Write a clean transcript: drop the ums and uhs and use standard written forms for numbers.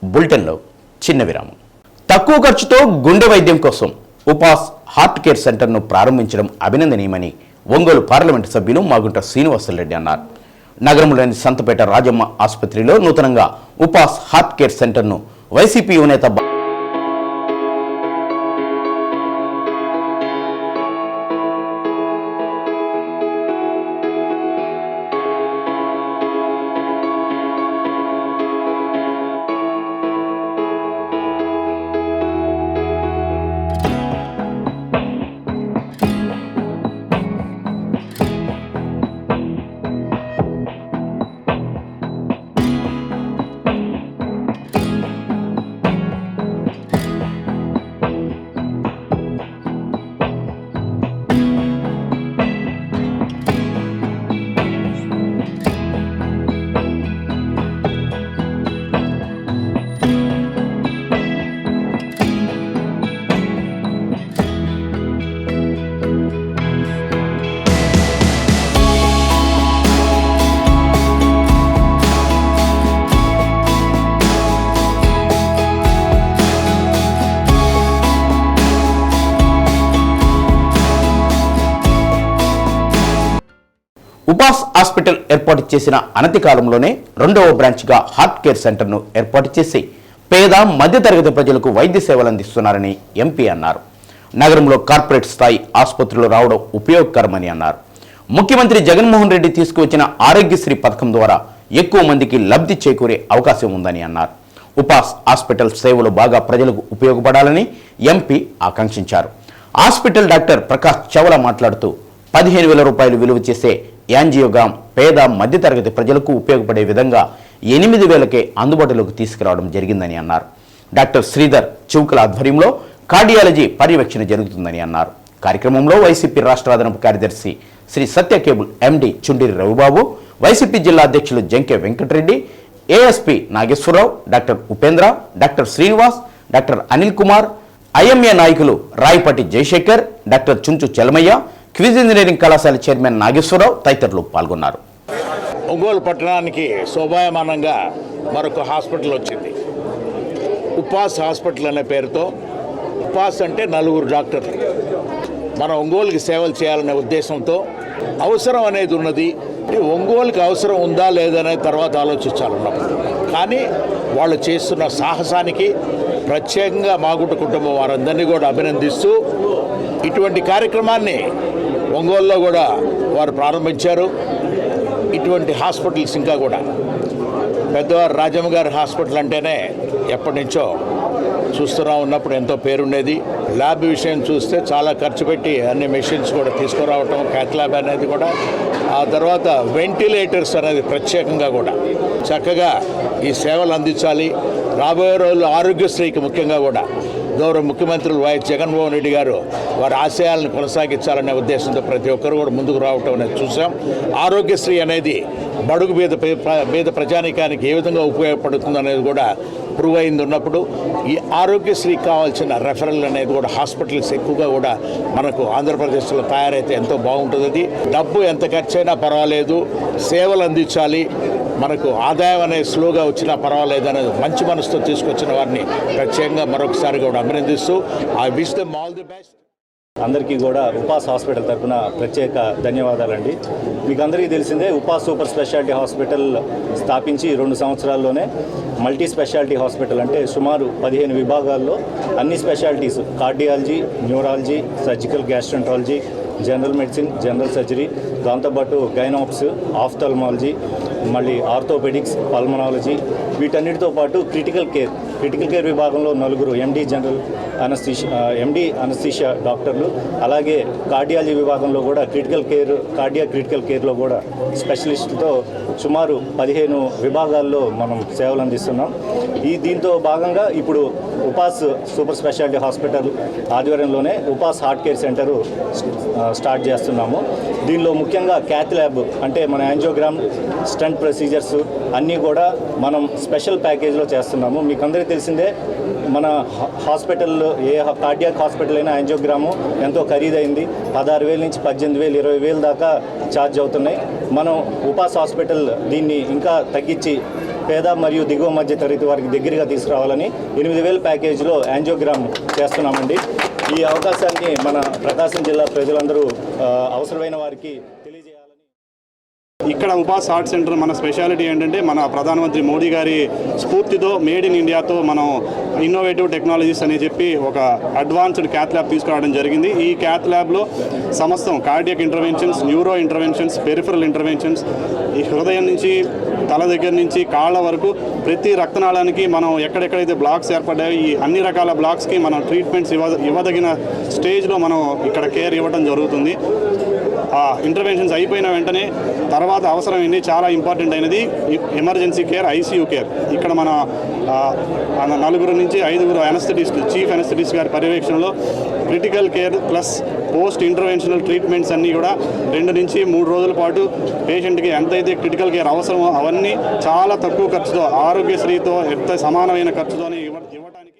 బులెటిన్లో చిన్న విరామం. తక్కువ ఖర్చుతో గుండె వైద్యం కోసం ఉపాస్ హార్ట్ కేర్ సెంటర్ను ప్రారంభించడం అభినందనీయమని ఒంగోలు పార్లమెంటు సభ్యులు మాగుంట శ్రీనివాసరెడ్డి అన్నారు. నగరంలోని సంతపేట రాజమ్మ ఆసుపత్రిలో నూతనంగా ఉపాస్ హార్ట్ కేర్ సెంటర్ను వైసీపీ యువనేత ఉపాస్ హాస్పిటల్ ఏర్పాటు చేసిన అనతి కాలంలోనే రెండవ బ్రాంచ్గా హార్ట్ కేర్ సెంటర్ను ఏర్పాటు చేసి పేద మధ్యతరగతి ప్రజలకు వైద్య సేవలు అందిస్తున్నారని ఎంపీ అన్నారు. నగరంలో కార్పొరేట్ స్థాయి ఆసుపత్రులు రావడం ఉపయోగకరమని అన్నారు. ముఖ్యమంత్రి జగన్మోహన్ రెడ్డి తీసుకువచ్చిన ఆరోగ్యశ్రీ పథకం ద్వారా ఎక్కువ మందికి లబ్ధి చేకూరే అవకాశం ఉందని అన్నారు. ఉపాస్ హాస్పిటల్ సేవలు బాగా ప్రజలకు ఉపయోగపడాలని ఎంపీ ఆకాంక్షించారు. హాస్పిటల్ డాక్టర్ ప్రకాష్ చవల మాట్లాడుతూ 15,000 రూపాయలు విలువ చేసే యాంజియోగ్రామ్ పేద మధ్యతరగతి ప్రజలకు ఉపయోగపడే విధంగా 8,000కే అందుబాటులోకి తీసుకురావడం జరిగిందని అన్నారు. డాక్టర్ శ్రీధర్ చౌకల ఆధ్వర్యంలో కార్డియాలజీ పర్యవేక్షణ జరుగుతుందని అన్నారు. కార్యక్రమంలో వైసీపీ రాష్ట్ర అదనపు కార్యదర్శి శ్రీ సత్య కేబుల్ ఎండి చుండిరి రవిబాబు, వైసీపీ జిల్లా అధ్యక్షులు Janke Venkatareddy, ASP Nageswararao, doctor Upendra, doctor Srinivas, doctor Anil Kumar, IMA నాయకులు Rayapati Jayasekhar, doctor Chunchu Chelamayya, QIS engineering కళాశాల చైర్మన్ నాగేశ్వరరావు తదితరులు పాల్గొన్నారు. ఒంగోలు పట్టణానికి శోభాయమానంగా మరొక హాస్పిటల్ వచ్చింది. ఉపాస్ హాస్పిటల్ అనే పేరుతో. ఉపాస్ అంటే 9 డాక్టర్లు మన ఒంగోలుకి సేవలు చేయాలనే ఉద్దేశంతో అవసరం అనేది ఉన్నది. ఒంగోలుకి అవసరం ఉందా లేదనే తర్వాత ఆలోచించాలన్నప్పుడు కానీ వాళ్ళు చేస్తున్న సాహసానికి ప్రత్యేకంగా మాగుంట కుటుంబం వారందరినీ కూడా అభినందిస్తూ ఇటువంటి కార్యక్రమాన్ని ఒంగోలులో కూడా వారు ప్రారంభించారు. ఇటువంటి హాస్పిటల్స్ ఇంకా కూడా పెద్దవారు రాజమ్మ గారి హాస్పిటల్ అంటేనే ఎప్పటి నుంచో చూస్తూనే ఉన్నప్పుడు ఎంతో పేరుండేది. ల్యాబ్ విషయం చూస్తే చాలా ఖర్చు పెట్టి అన్ని మెషిన్స్ కూడా తీసుకురావటం, క్యాత్ ల్యాబ్ అనేది కూడా, ఆ తర్వాత వెంటిలేటర్స్ అనేది ప్రత్యేకంగా కూడా చక్కగా ఈ సేవలు అందించాలి. రాబోయే రోజుల్లో ఆరోగ్యశ్రీకి ముఖ్యంగా కూడా గౌరవ ముఖ్యమంత్రులు వైఎస్ జగన్మోహన్ రెడ్డి గారు వారి ఆశయాలను కొనసాగించాలనే ఉద్దేశంతో ప్రతి ఒక్కరు కూడా ముందుకు రావటం అనేది చూసాం. ఆరోగ్యశ్రీ అనేది బడుగు బీద ప్రజానీకానికి ఏ విధంగా ఉపయోగపడుతుంది అనేది కూడా ప్రూవ్ అయింది ఉన్నప్పుడు ఈ ఆరోగ్యశ్రీకి కావాల్సిన రెఫరల్ అనేది కూడా హాస్పిటల్స్ ఎక్కువగా కూడా మనకు ఆంధ్రప్రదేశ్లో తయారైతే ఎంతో బాగుంటుంది. డబ్బు ఎంత ఖర్చైనా పర్వాలేదు, సేవలు అందించాలి, మనకు ఆదాయం అనేది స్లోగా వచ్చినా పర్వాలేదు అనేది మంచి మనసుతో తీసుకొచ్చిన వారిని ప్రత్యేకంగా మరొకసారి కూడా అభినందిస్తూ I wish them all the best. అందరికీ కూడా ఉపాస్ హాస్పిటల్ తరఫున ప్రత్యేక ధన్యవాదాలండి. మీకు అందరికీ తెలిసిందే, ఉపాస్ సూపర్ స్పెషాలిటీ హాస్పిటల్ స్థాపించి 2 సంవత్సరాల్లోనే మల్టీ స్పెషాలిటీ హాస్పిటల్ అంటే సుమారు 15 విభాగాల్లో అన్ని specialities, cardiology, neurology, surgical gastroenterology, general medicine, general surgery, దాంతోపాటు గైనాప్స్, ఆఫ్థల్మాలజీ, మళ్ళీ ఆర్థోపెడిక్స్, పల్మనాలజీ, వీటన్నిటితో పాటు క్రిటికల్ కేర్ విభాగంలో 9 ఎండి అనస్థీషియా డాక్టర్లు, అలాగే కార్డియాలజీ విభాగంలో కూడా క్రిటికల్ కేర్లో కూడా స్పెషలిస్టులతో సుమారు 15 విభాగాల్లో మనం సేవలు అందిస్తున్నాం. దీంతో భాగంగా ఇప్పుడు ఉపాస్ సూపర్ స్పెషాలిటీ హాస్పిటల్ ఆధ్వర్యంలోనే ఉపాస్ హార్ట్ కేర్ సెంటరు స్టార్ట్ చేస్తున్నాము. దీనిలో ముఖ్యంగా క్యాత్ ల్యాబ్ అంటే మన యాంజియోగ్రామ్, స్టంట్ ప్రొసీజర్స్ అన్నీ కూడా మనం స్పెషల్ ప్యాకేజ్లో చేస్తున్నాము. మీకు అందరికీ తెలిసిందే, మన హాస్పిటల్లో ఏ కార్డియాక్ హాస్పిటల్ అయినా యాంజియోగ్రాము ఎంతో ఖరీదైంది. 16,000 నుంచి 18,000, 20,000 దాకా ఛార్జ్ అవుతున్నాయి. మనం ఉపాస్ హాస్పిటల్ దీన్ని ఇంకా తగ్గించి పేద మరియు దిగువ మధ్య తరగతి వారికి దగ్గరగా తీసుకురావాలని 8,000 ప్యాకేజీలో యాంజియోగ్రామ్ చేస్తున్నామండి. ఈ అవకాశాన్ని మన ప్రకాశం జిల్లా ప్రజలందరూ అవసరమైన వారికి తెలియజేయాలని. ఇక్కడ ఉపాస్ హార్ట్ సెంటర్ మన స్పెషాలిటీ ఏంటంటే మన ప్రధానమంత్రి మోడీ గారి స్ఫూర్తితో మేడ్ ఇన్ ఇండియాతో మనం ఇన్నోవేటివ్ టెక్నాలజీస్ అని చెప్పి ఒక అడ్వాన్స్డ్ క్యాత్ ల్యాబ్ తీసుకురావడం జరిగింది. ఈ క్యాత్ ల్యాబ్లో సమస్తం cardiac interventions, neuro interventions, peripheral interventions, ఈ హృదయం నుంచి తల దగ్గర నుంచి కాళ్ళ వరకు ప్రతి రక్తనాళానికి మనం ఎక్కడెక్కడైతే బ్లాక్స్ ఏర్పడ్డాయో ఈ అన్ని రకాల బ్లాక్స్కి మనం ట్రీట్మెంట్స్ ఇవ్వదగిన స్టేజ్లో మనం ఇక్కడ కేర్ ఇవ్వడం జరుగుతుంది. ఆ ఇంటర్వెన్షన్స్ అయిపోయిన వెంటనే తర్వాత అవసరమైంది చాలా ఇంపార్టెంట్ అయినది ఎమర్జెన్సీ కేర్, ఐసీయూ కేర్. ఇక్కడ మన 4 నుంచి 5 అనస్థెటిస్ట్, చీఫ్ అనస్థెటిస్ట్ గారి పర్యవేక్షణలో critical care plus post interventional treatments అన్నీ కూడా 2 నుంచి 3 రోజుల పాటు పేషెంట్కి ఎంతైతే క్రిటికల్ కేర్ అవసరమో అవన్నీ చాలా తక్కువ ఖర్చుతో, ఆరోగ్యశ్రీతో ఎంత సమానమైన ఖర్చుతోనే ఇవ్వడానికి